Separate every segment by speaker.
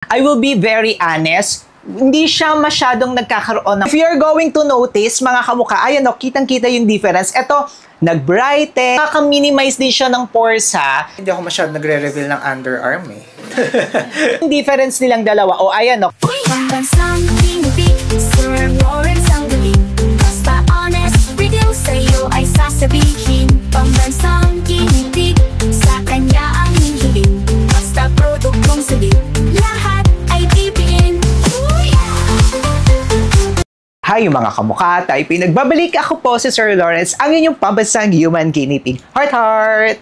Speaker 1: I will be very honest, hindi siya masyadong nagkakaroon ng... If you're going to notice, mga kamukha, ayan o, kitang-kita yung difference. Ito, nag-brighten, nakaka-minimize din siya ng pores ha.
Speaker 2: Hindi ako masyadong nagre-reveal ng underarm eh.
Speaker 1: Yung difference nilang dalawa, o ayan o.
Speaker 3: Pambansang kinipig, Sir Lawrence ang galing. Basta honest, review sa'yo ay sasabihin. Pambansang kinipig, sa kanya ang hihiling. Basta produktong salit, lahat ay bibiin.
Speaker 1: Hi mga kamukha, tayo pinagbabalik. Ako po si Sir Lawrence, ang inyong pambansang human guinea pig. Heart, heart!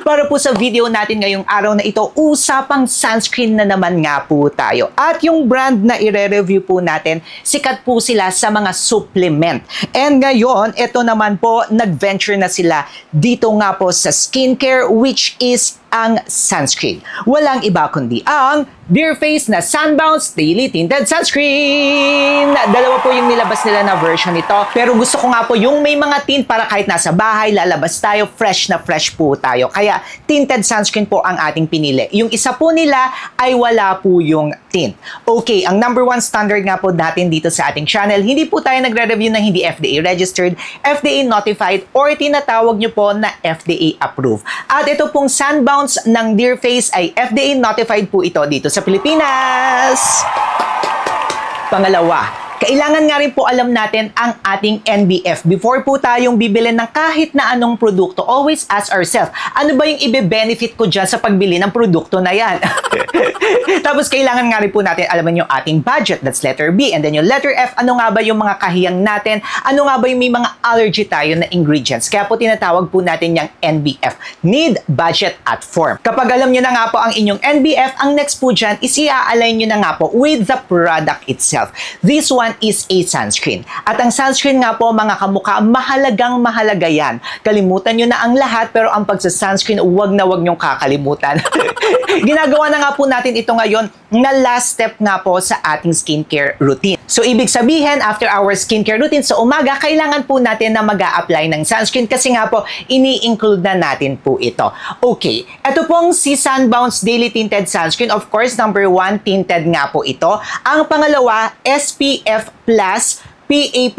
Speaker 1: Para po sa video natin ngayong araw na ito, usapang sunscreen na naman nga po tayo. At yung brand na i-review po natin, sikat po sila sa mga supplement. And ngayon, ito naman po, nag-venture na sila dito nga po sa skincare, which is ang sunscreen. Walang iba kundi ang Dear Face na Sunbounce Daily Tinted Sunscreen. Dalawa po yung nilabas nila na version nito. Pero gusto ko nga po yung may mga tint para kahit nasa bahay, lalabas tayo, fresh na fresh po tayo. Kaya tinted sunscreen po ang ating pinili. Yung isa po nila ay wala po yung tint. Okay, ang number one standard nga po natin dito sa ating channel, hindi po tayo nagre-review ng hindi FDA registered, FDA notified, or tinatawag nyo po na FDA approved. At ito pong Sunbounce ng Dear Face ay FDA notified po ito dito sa Pilipinas. Pangalawa, kailangan nga rin po alam natin ang ating NBF. Before po tayong bibili ng kahit na anong produkto, always ask ourselves, ano ba yung ibe-benefit ko dyan sa pagbili ng produkto na yan? Tapos kailangan nga rin po natin alaman yung ating budget, that's letter B. And then yung letter F, ano nga ba yung mga kahiyang natin? Ano nga ba yung may mga allergy tayo na ingredients? Kaya po tinatawag po natin yung NBF, Need, Budget, at Form. Kapag alam nyo na nga po ang inyong NBF, ang next po dyan is i-align nyo na nga po with the product itself. This one is a sunscreen. At ang sunscreen nga po mga kamukha, mahalagang mahalaga yan. Kalimutan nyo na ang lahat, pero ang pagsa-sunscreen, wag na wag nyong kakalimutan. Ginagawa na nga po natin ito ngayon na last step nga po sa ating skincare routine. So, ibig sabihin, after our skincare routine sa umaga, kailangan po natin na mag-a-apply ng sunscreen kasi nga po, ini-include na natin po ito. Okay, ito pong si Sunbounce Daily Tinted Sunscreen. Of course, number one, tinted nga po ito. Ang pangalawa, SPF+, PA+++,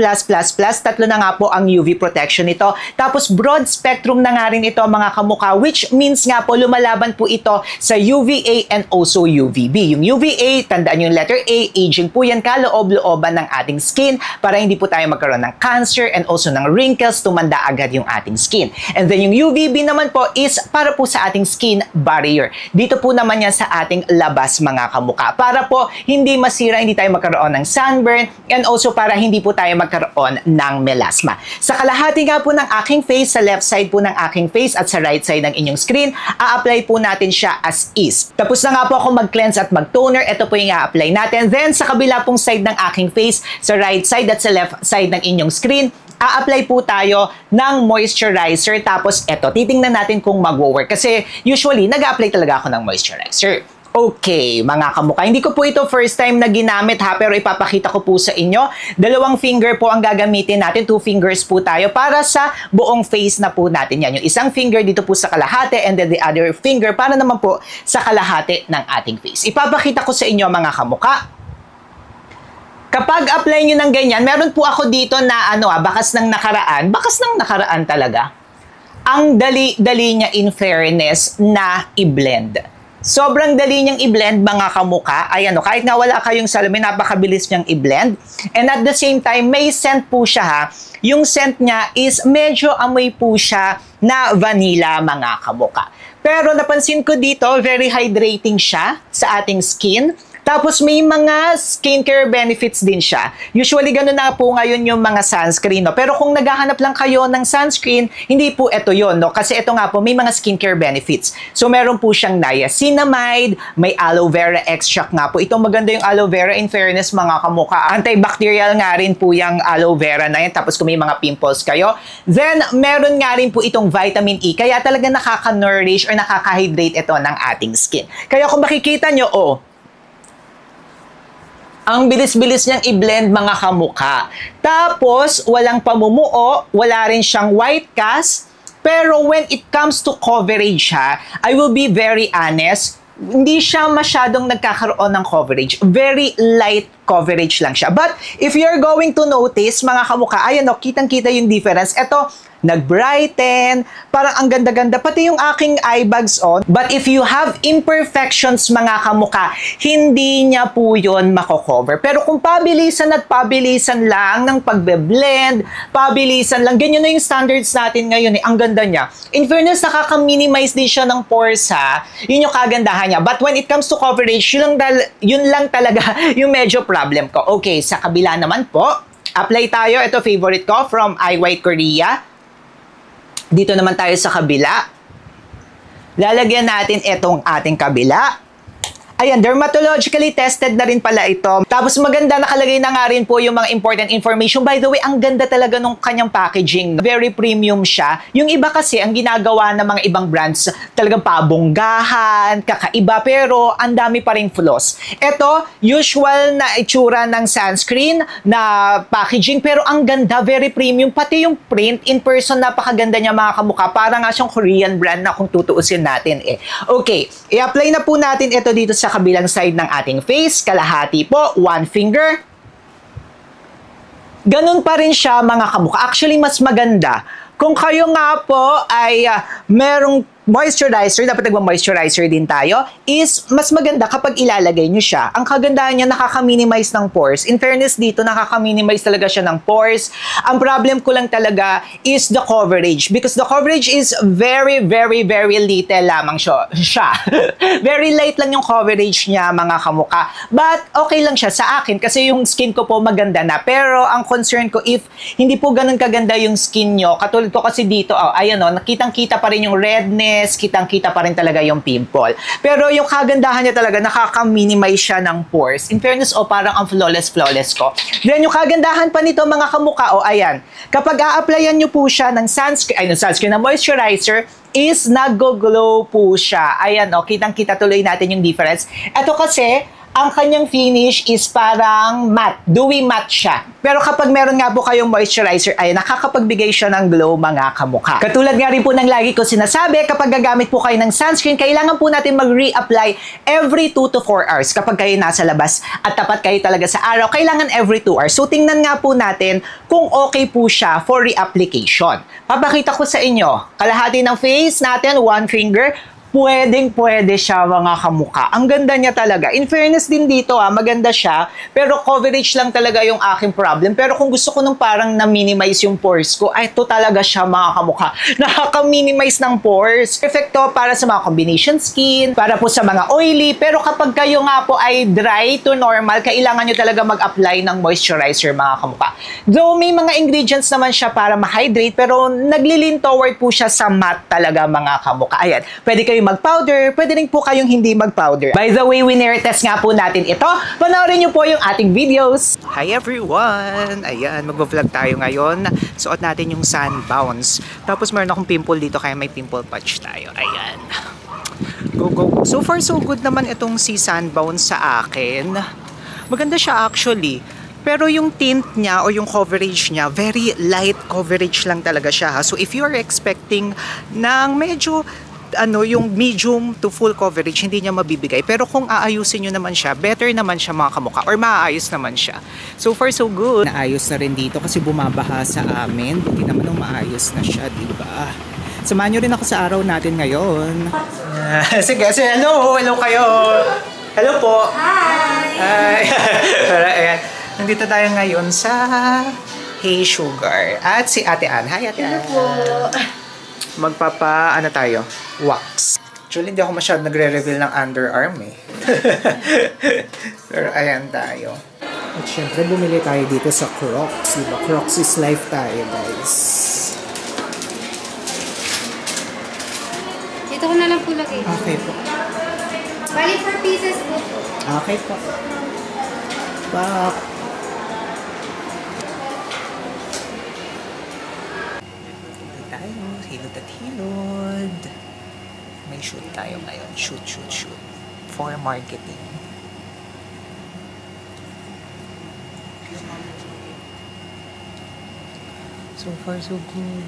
Speaker 1: tatlo na nga po ang UV protection nito. Tapos broad spectrum na nga rin ito mga kamukha, which means nga po lumalaban po ito sa UVA and also UVB. Yung UVA, tandaan yung letter A, aging po yan, kaloob-looban ng ating skin para hindi po tayo magkaroon ng cancer and also ng wrinkles, tumanda agad yung ating skin. And then yung UVB naman po is para po sa ating skin barrier. Dito po naman yan sa ating labas mga kamukha. Para po hindi masira, hindi tayo magkaroon ng sunburn and also para hindi po tayo magkaroon ng melasma. Sa kalahati nga po ng aking face, sa left side po ng aking face at sa right side ng inyong screen, a-apply po natin siya as is. Tapos na nga po ako mag-cleanse at mag-toner, ito po yung a-apply natin. Then sa kabila pong side ng aking face, sa right side at sa left side ng inyong screen, a-apply po tayo ng moisturizer. Tapos eto, titingnan natin kung mag-work. Kasi usually, nag-a-apply talaga ako ng moisturizer. Okay, mga kamukha. Hindi ko po ito first time na ginamit ha, pero ipapakita ko po sa inyo. 2 finger po ang gagamitin natin. 2 fingers po tayo para sa buong face na po natin yan. Yung isang finger dito po sa kalahati and then the other finger para naman po sa kalahati ng ating face. Ipapakita ko sa inyo mga kamukha. Kapag apply nyo ng ganyan, meron po ako dito na bakas ng nakaraan talaga. Ang dali-dali niya in fairness na i-blend. Sobrang dali niyang i-blend mga kamukha. Ayan kahit nga wala kayong salamin, napakabilis niyang i-blend. And at the same time, may scent po siya ha. Yung scent niya is medyo amoy po siya na vanilla mga kamukha. Pero napansin ko dito, very hydrating siya sa ating skin. Tapos may mga skincare benefits din siya. Usually ganun na po ngayon yung mga sunscreen. No? Pero kung naghahanap lang kayo ng sunscreen, hindi po ito yun. No? Kasi ito nga po, may mga skincare benefits. So meron po siyang niacinamide, may aloe vera extract nga po. Ito maganda yung aloe vera, in fairness mga kamukha. Antibacterial nga rin po yung aloe vera na yan. Tapos kung may mga pimples kayo. Then meron nga rin po itong vitamin E. Kaya talaga nakaka-nourish or nakaka-hydrate ito ng ating skin. Kaya kung makikita nyo, ang bilis-bilis niyang i-blend mga kamukha. Tapos, walang pamumuo, wala rin siyang white cast. Pero when it comes to coverage I will be very honest, hindi siya masyadong nagkakaroon ng coverage. Very light coverage lang siya. But if you're going to notice, mga kamukha, ayan o, kitang-kita yung difference. Ito, nag-brighten, parang ang ganda-ganda, pati yung aking eye bags on. But if you have imperfections, mga kamukha, hindi niya po yun mako-cover. Pero kung pabilisan at pabilisan lang ng pagbe-blend, pabilisan lang, ganyan na yung standards natin ngayon, ang ganda niya. In fairness, nakaka-minimize din siya ng pores, ha? Yun yung kagandahan niya. But when it comes to coverage, yun lang talaga yung medyo problem ko. Okay, sa kabila naman po, apply tayo. Ito favorite ko from Eye White Korea. Dito naman tayo sa kabila. Lalagyan natin itong ating kabila. Ayan, dermatologically tested na rin pala ito. Tapos maganda, nakalagay na nga rin po yung mga important information. By the way, ang ganda talaga nung kanyang packaging. Very premium siya. Yung iba kasi, ang ginagawa ng mga ibang brands, talagang pabonggahan, kakaiba, pero ang dami pa rin flaws. Ito, usual na itsura ng sunscreen na packaging, pero ang ganda, very premium. Pati yung print, in person, napakaganda niya mga kamukha. Parang nga siyang Korean brand na kung tutuusin natin eh. Okay, i-apply na po natin ito dito sa kabilang side ng ating face, kalahati po, 1 finger. Ganun pa rin siya mga kamukha. Actually, mas maganda. Kung kayo nga po ay merong moisturizer, dapat nagma-moisturizer din tayo, is mas maganda kapag ilalagay nyo siya. Ang kagandahan niya, nakaka-minimize ng pores. In fairness dito, nakaka-minimize talaga siya ng pores. Ang problem ko lang talaga is the coverage. Because the coverage is very, very, very little lamang siya. Very light lang yung coverage niya, mga kamukha. But okay lang siya sa akin kasi yung skin ko po maganda na. Pero ang concern ko, if hindi po ganun kaganda yung skin nyo, katulad ko kasi dito, ayan o, nakitang-kita pa rin yung redness, kitang-kita pa rin talaga yung pimple. Pero yung kagandahan niya talaga, nakaka-minimize siya ng pores. In fairness, parang ang flawless ko. Then, yung kagandahan pa nito, mga kamukha, ayan. Kapag a-applyan nyo po siya ng sunscreen, ng moisturizer, is nag-glow po siya. Ayan, kitang-kita tuloy natin yung difference. Ito kasi, ang kanyang finish is parang matte, dewy matte siya. Pero kapag meron nga po kayong moisturizer, ay nakakapagbigay siya ng glow, mga kamukha. Katulad nga rin po ng lagi ko sinasabi, kapag gagamit po kayo ng sunscreen, kailangan po natin mag-re-apply every 2 to 4 hours. Kapag kayo nasa labas at tapat kayo talaga sa araw, kailangan every 2 hours. So tingnan nga po natin kung okay po siya for re-application. Papakita ko sa inyo, kalahati ng face natin, 1 finger, pwede siya, mga kamukha. Ang ganda niya talaga. In fairness din dito, maganda siya, pero coverage lang talaga yung aking problem. Pero kung gusto ko nung parang na-minimize yung pores ko, ay ito talaga siya, mga kamukha. Nakaka-minimize ng pores. Perfecto para sa mga combination skin, para po sa mga oily, pero kapag kayo nga po ay dry to normal, kailangan nyo talaga mag-apply ng moisturizer, mga kamukha. Though may mga ingredients naman siya para ma-hydrate, pero naglilin toward po siya sa matte talaga, mga kamukha. Ayan, pwede kayo mag-powder, pwede rin po kayong hindi mag-powder. By the way, winner-test nga po natin ito. Panoorin nyo po yung ating videos. Hi everyone! Ayan, mag-vlog tayo ngayon. Suot natin yung Sunbounce. Tapos meron akong pimple dito, kaya may pimple patch tayo. Ayan. Go, go, go. So far, so good naman itong si Sunbounce sa akin. Maganda siya actually. Pero yung tint niya o yung coverage niya, very light coverage lang talaga siya. So if you are expecting ng medyo yung medium to full coverage, hindi niya mabibigay. Pero kung aayusin nyo naman siya, better naman siya, mga kamukha, or maayos naman siya. So far, so good. Naayos na rin dito kasi bumabaha sa amin. Buti naman nung maayos na siya, diba? Samahan nyo rin ako sa araw natin ngayon. Sige, hello kayo. Hello po. Hi. Ayan. Nandito tayo ngayon sa Hey Sugar. At si Ate Ann. Hi, Ate Ann. Hello po. Ano tayo? Wax. Actually, hindi ako masyadong nagre-reveal ng underarm eh. Pero ayan tayo. At syempre, bumili tayo dito sa Crocs. Diba? Crocs is life tayo, guys.
Speaker 4: Dito ko na lang po lagay.
Speaker 1: Okay po.
Speaker 4: Bali 4 pieces po.
Speaker 1: Okay po. Bye. Hilod at hilod. May shoot tayo ngayon. Shoot. For marketing. So far, so good.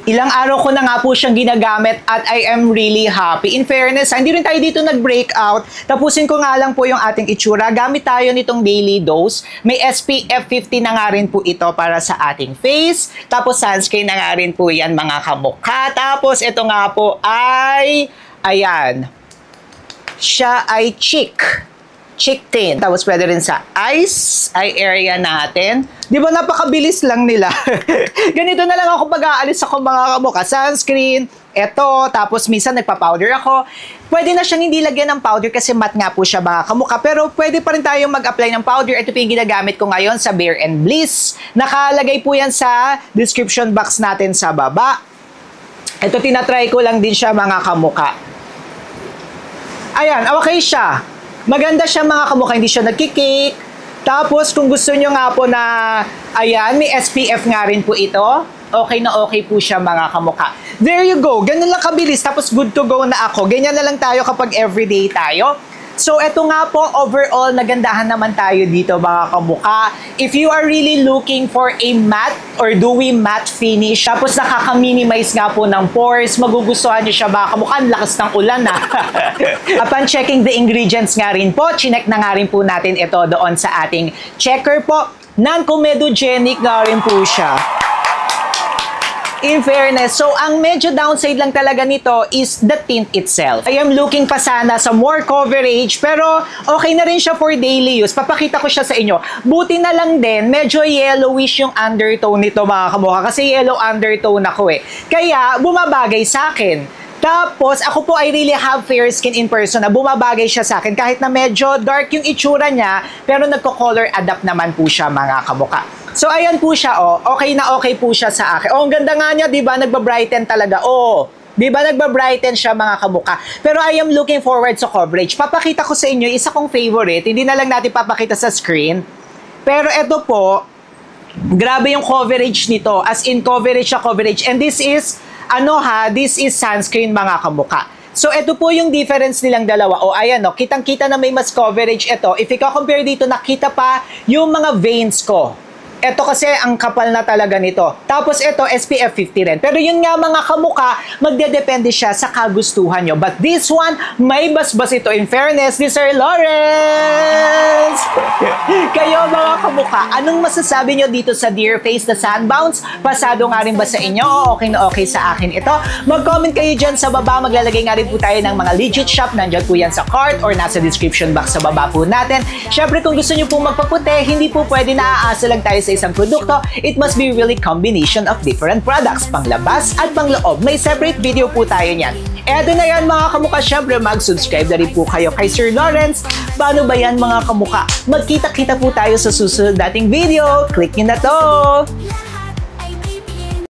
Speaker 1: Ilang araw ko na nga po siyang ginagamit at I am really happy. In fairness, hindi rin tayo dito nag-breakout. Tapusin ko nga lang po yung ating itsura. Gamit tayo nitong daily dose. May SPF 50 na nga rin po ito para sa ating face. Tapos sunscreen na nga rin po yan mga kamukha. Tapos ito nga po ay, ayan, siya ay cheek tint. Tapos pwede rin sa eye area natin. Di ba napakabilis lang nila? Ganito na lang ako pag-aalis ako mga kamukha. Sunscreen, eto, tapos minsan nagpa-powder ako. Pwede na siyang hindi lagyan ng powder kasi matte nga po siya mga kamukha. Pero pwede pa rin tayong mag-apply ng powder. Ito po yung ginagamit ko ngayon sa Bare and Bliss. Nakalagay po yan sa description box natin sa baba. Ito, tinatry ko lang din siya mga kamukha. Ayan, okay siya. Maganda siya mga kamukha, hindi siya nagkikik. Tapos kung gusto nyo nga po na, ayan, may SPF nga rin po ito. Okay na okay po siya mga kamukha. There you go, ganun lang kabilis. Tapos good to go na ako. Ganyan na lang tayo kapag everyday tayo. So, eto nga po, overall, nagandahan naman tayo dito mga kamukha. If you are really looking for a matte or dewy matte finish, tapos nakaka-minimize nga po ng pores, magugustuhan nyo siya mga kamukha. Ang lakas ng ulan na. Upon checking the ingredients nga rin po, chinek na nga rin po natin ito doon sa ating checker po. Non-comedogenic nga rin po siya. In fairness, so ang medyo downside lang talaga nito is the tint itself. I am looking pa sana sa more coverage, pero okay na rin siya for daily use. Papakita ko siya sa inyo. Buti na lang din, medyo yellowish yung undertone nito mga kamukha, kasi yellow undertone ako eh. Kaya bumabagay sa akin. Tapos, ako po I really have fair skin in person na bumabagay siya sa akin kahit na medyo dark yung itsura niya, pero nagko-color adapt naman po siya mga kamukha. So, ayan po siya, oh. Okay na okay po siya sa akin. Oh, ang ganda nga niya, di ba? Nagba-brighten talaga. Oh, di ba? Nagba-brighten siya mga kamukha. Pero I am looking forward sa coverage. Papakita ko sa inyo, isa kong favorite. Hindi na lang natin papakita sa screen. Pero ito po, grabe yung coverage nito. As in, coverage siya, coverage. And this is, this is sunscreen mga kamukha. So, ito po yung difference nilang dalawa. O, ayan, no, kitang-kita na may mas coverage ito. If i-compare dito, nakita pa yung mga veins ko. Ito kasi ang kapal na talaga nito. Tapos ito, SPF 50 rin. Pero yun nga mga kamukha, magdedepende siya sa kagustuhan nyo. But this one, may basbas ito. In fairness, ni Sir Lawrence! Kayo mga kamukha, anong masasabi nyo dito sa Dear Face na Sunbounce? Pasado nga rin ba sa inyo? O okay na okay sa akin ito? Mag-comment kayo dyan sa baba. Maglalagay nga rin po tayo ng mga legit shop. Nandyan po yan sa cart or nasa description box sa baba po natin. Syempre, kung gusto nyo po magpaputi, hindi po pwede na aasa lang tayo sa isang produkto. It must be really combination of different products, panglabas at pangloob. May separate video po tayo niyan. Eto na yan mga kamukha, syempre mag-subscribe na rin po kayo kay Sir Lawrence. Paano ba yan mga kamukha? Magkita-kita po tayo sa susunod nating video. Click nyo na to!